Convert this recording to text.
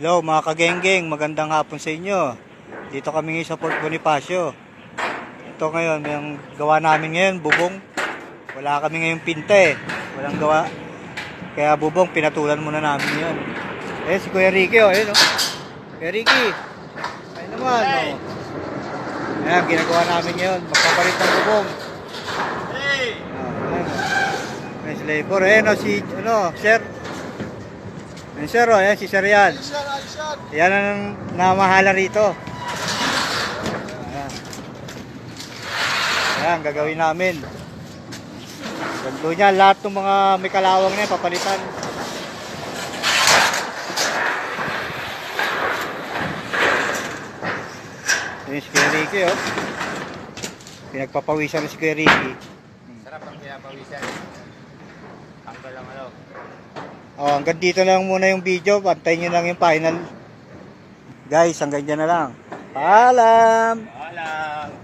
Hello mga kagenggeng, magandang hapon sa inyo. Dito kami ngayon sa Fort Bonifacio. Ito ngayon, yung gawa namin ngayon, bubong. Wala kami ngayon pinta eh. Walang gawa. Kaya bubong, pinatulan muna namin yun. Eh, si Kuya Ricky oh, ayun oh. Kuya Ricky. Ayun naman oh. Ayan, ginagawa namin ngayon. Magpapalit ng bubong. Hey! Ayan oh. Nice labor. Ayan oh, si, sir. Ayan sir oh, ayan si sir yan. Yan ang namahala rito. Ayan. Ayan, gagawin namin. Ganto niya, lahat ng mga may kalawang na yan, papalitan. Ayan si Kuya Ricky, oh. Pinagpapawisan na si Kuya Ricky. Sarap ang pinapawisan. Tanggal lang ano. Oh, hanggang dito lang muna yung video. Pantayin nyo lang yung final. Guys, hanggang dyan na lang. Paalam! Paalam!